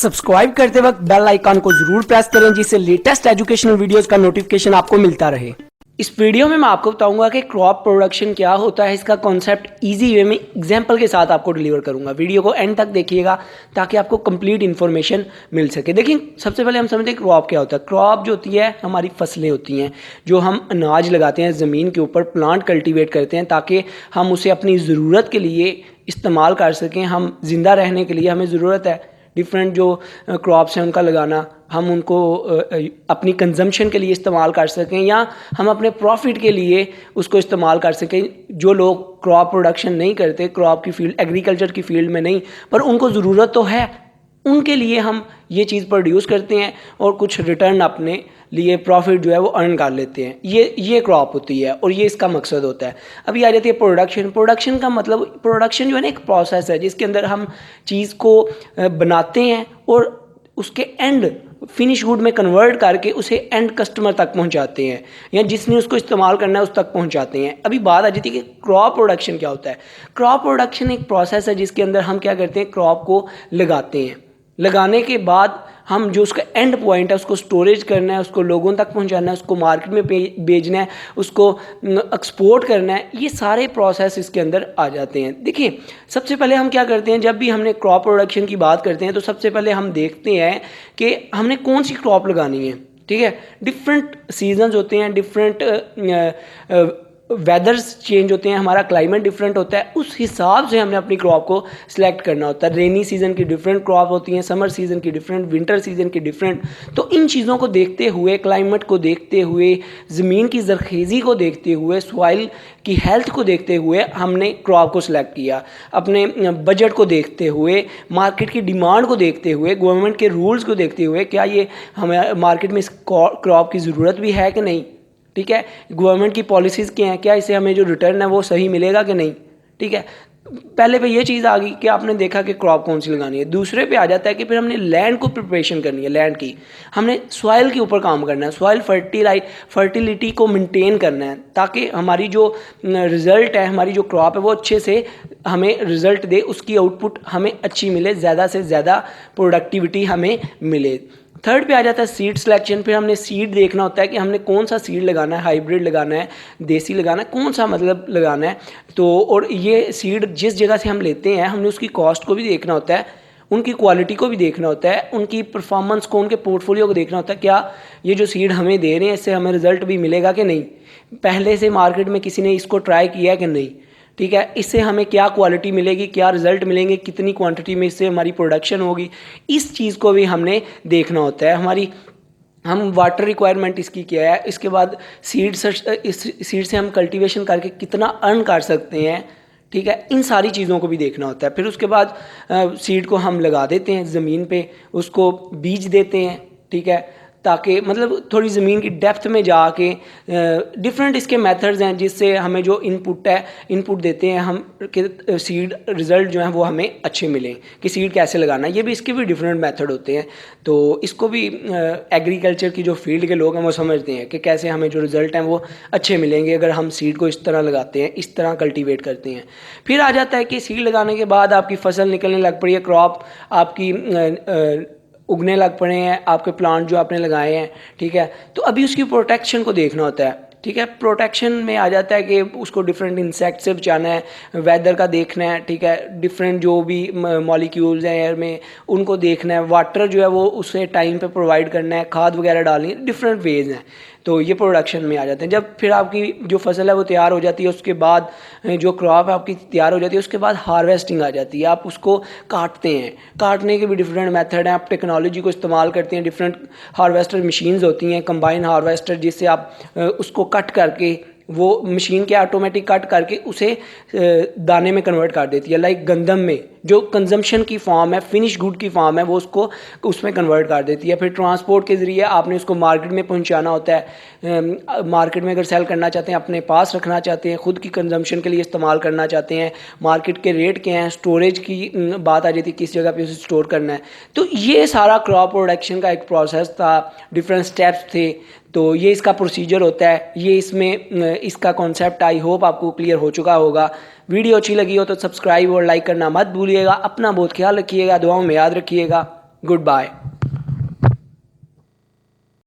Subscribe करते वक्त bell icon को जरूर प्रेस करें जिससे लेटेस्ट एजुकेशनल वीडियोस का नोटिफिकेशन आपको मिलता रहे। इस वीडियो में मैं आपको बताऊंगा कि क्रॉप प्रोडक्शन क्या होता है, इसका कॉन्सेप्ट इजी वे में एग्जांपल के साथ आपको डिलीवर करूंगा। वीडियो को एंड तक देखिएगा ताकि आपको कंप्लीट इन्फॉर्मेशन मिल सके। देखिए, सबसे पहले हम समझते हैं क्रॉप क्या होता है। क्रॉप जो होती है हमारी फसलें होती हैं, जो हम अनाज लगाते हैं ज़मीन के ऊपर, प्लांट कल्टीवेट करते हैं ताकि हम उसे अपनी ज़रूरत के लिए इस्तेमाल कर सकें। हम जिंदा रहने के लिए हमें ज़रूरत है डिफरेंट जो क्रॉप्स हैं उनका लगाना, हम उनको अपनी कंजम्पशन के लिए इस्तेमाल कर सकें या हम अपने प्रॉफिट के लिए उसको इस्तेमाल कर सकें। जो लोग क्रॉप प्रोडक्शन नहीं करते, क्रॉप की फील्ड, एग्रीकल्चर की फील्ड में नहीं, पर उनको ज़रूरत तो है, उनके लिए हम ये चीज़ प्रोड्यूस करते हैं और कुछ रिटर्न अपने लिए प्रॉफिट जो है वो अर्न कर लेते हैं। ये क्रॉप होती है और ये इसका मकसद होता है। अभी आ जाती है प्रोडक्शन। प्रोडक्शन का मतलब, प्रोडक्शन जो है ना एक प्रोसेस है जिसके अंदर हम चीज़ को बनाते हैं और उसके एंड फिनिश गुड में कन्वर्ट करके उसे एंड कस्टमर तक पहुंचाते हैं या जिसने उसको इस्तेमाल करना है उस तक पहुंचाते हैं। अभी बात आ जाती है कि क्रॉप प्रोडक्शन क्या होता है। क्रॉप प्रोडक्शन एक प्रोसेस है जिसके अंदर हम क्या करते हैं, क्रॉप को लगाते हैं। लगाने के बाद हम जो उसका एंड पॉइंट है उसको स्टोरेज करना है, उसको लोगों तक पहुंचाना है, उसको मार्केट में बेचना है, उसको एक्सपोर्ट करना है। ये सारे प्रोसेस इसके अंदर आ जाते हैं। देखिए, सबसे पहले हम क्या करते हैं, जब भी हमने क्रॉप प्रोडक्शन की बात करते हैं तो सबसे पहले हम देखते हैं कि हमने कौन सी क्रॉप लगानी है। ठीक है, डिफरेंट सीजन्स होते हैं, डिफरेंट वेदर्स चेंज होते हैं, हमारा क्लाइमेट डिफरेंट होता है, उस हिसाब से हमने अपनी क्रॉप को सिलेक्ट करना होता है। रेनी सीज़न की डिफरेंट क्रॉप होती हैं, समर सीज़न की डिफरेंट, विंटर सीज़न की डिफरेंट। तो इन चीज़ों को देखते हुए, क्लाइमेट को देखते हुए, ज़मीन की ज़रखेज़ी को देखते हुए, सॉइल की हेल्थ को देखते हुए हमने क्रॉप को सिलेक्ट किया। अपने बजट को देखते हुए, मार्केट की डिमांड को देखते हुए, गवर्नमेंट के रूल्स को देखते हुए, क्या ये हमें मार्केट में इस क्रॉप की ज़रूरत भी है कि नहीं। ठीक है, गवर्नमेंट की पॉलिसीज़ क्या हैं, क्या इसे हमें जो रिटर्न है वो सही मिलेगा कि नहीं। ठीक है, पहले पे ये चीज़ आ गई कि आपने देखा कि क्रॉप कौन सी लगानी है। दूसरे पे आ जाता है कि फिर हमने लैंड को प्रिपरेशन करनी है, लैंड की हमने सॉइल के ऊपर काम करना है, सॉइल फर्टिलिटी को मेंटेन करना है ताकि हमारी जो रिज़ल्ट है, हमारी जो क्रॉप है वो अच्छे से हमें रिज़ल्ट दे, उसकी आउटपुट हमें अच्छी मिले, ज़्यादा से ज़्यादा प्रोडक्टिविटी हमें मिले। थर्ड पे आ जाता है सीड सिलेक्शन। फिर हमने सीड देखना होता है कि हमने कौन सा सीड लगाना है, हाइब्रिड लगाना है, देसी लगाना है, कौन सा मतलब लगाना है। तो और ये सीड जिस जगह से हम लेते हैं हमने उसकी कॉस्ट को भी देखना होता है, उनकी क्वालिटी को भी देखना होता है, उनकी परफॉर्मेंस को, उनके पोर्टफोलियो को देखना होता है। क्या ये जो सीड हमें दे रहे हैं इससे हमें रिजल्ट भी मिलेगा कि नहीं, पहले से मार्केट में किसी ने इसको ट्राई किया है कि नहीं। ठीक है, इससे हमें क्या क्वालिटी मिलेगी, क्या रिजल्ट मिलेंगे, कितनी क्वांटिटी में इससे हमारी प्रोडक्शन होगी, इस चीज़ को भी हमने देखना होता है। हम वाटर रिक्वायरमेंट इसकी क्या है, इसके बाद सीड से हम कल्टीवेशन करके कितना अर्न कर सकते हैं। ठीक है, इन सारी चीज़ों को भी देखना होता है। फिर उसके बाद सीड को हम लगा देते हैं ज़मीन पे, उसको बीज देते हैं। ठीक है, ताकि मतलब थोड़ी ज़मीन की डेप्थ में जाके डिफरेंट इसके मेथड्स हैं जिससे हमें जो इनपुट देते हैं हम कि सीड रिज़ल्ट जो हैं वो हमें अच्छे मिलें, कि सीड कैसे लगाना है। ये भी, इसके भी डिफरेंट मेथड होते हैं। तो इसको भी एग्रीकल्चर की जो फील्ड के लोग हैं वो समझते हैं कि कैसे हमें जो रिज़ल्ट हैं वो अच्छे मिलेंगे अगर हम सीड को इस तरह लगाते हैं, इस तरह कल्टीवेट करते हैं। फिर आ जाता है कि सीड लगाने के बाद आपकी फसल निकलने लग पड़ी है, क्रॉप आपकी उगने लग पड़े हैं, आपके प्लांट जो आपने लगाए हैं। ठीक है, तो अभी उसकी प्रोटेक्शन को देखना होता है। ठीक है, प्रोटेक्शन में आ जाता है कि उसको डिफरेंट इंसेक्ट से बचाना है, वेदर का देखना है। ठीक है, डिफरेंट जो भी मॉलिक्यूल्स हैं एयर में उनको देखना है, वाटर जो है वो उसे टाइम पे प्रोवाइड करना है, खाद वगैरह डालनी है, डिफरेंट वेज हैं। तो ये प्रोडक्शन में आ जाते हैं। जब फिर आपकी जो फसल है वो तैयार हो जाती है, उसके बाद जो क्रॉप है आपकी तैयार हो जाती है, उसके बाद हार्वेस्टिंग आ जाती है। आप उसको काटते हैं, काटने के भी डिफरेंट मेथड हैं, आप टेक्नोलॉजी को इस्तेमाल करते हैं। डिफरेंट हार्वेस्टर मशीन्स होती हैं, कंबाइन हार्वेस्टर, जिससे आप उसको कट करके, वो मशीन के ऑटोमेटिक कट करके उसे दाने में कन्वर्ट कर देती है। लाइक गंदम में जो कंजम्पशन की फॉर्म है, फिनिश गुड की फॉर्म है, वो उसको उसमें कन्वर्ट कर देती है। फिर ट्रांसपोर्ट के ज़रिए आपने उसको मार्केट में पहुंचाना होता है। मार्केट में अगर सेल करना चाहते हैं, अपने पास रखना चाहते हैं, ख़ुद की कंजम्पशन के लिए इस्तेमाल करना चाहते हैं, मार्केट के रेट क्या हैं, स्टोरेज की बात आ जाती है, किस जगह पे उसे स्टोर करना है। तो ये सारा क्रॉप प्रोडक्शन का एक प्रोसेस था, डिफरेंट स्टेप्स थे। तो ये इसका प्रोसीजर होता है, ये इसमें इसका कॉन्सेप्ट आई होप आपको क्लियर हो चुका होगा। वीडियो अच्छी लगी हो तो सब्सक्राइब और लाइक करना मत भूलिएगा। अपना बहुत ख्याल रखिएगा, दुआओं में याद रखिएगा। Good bye.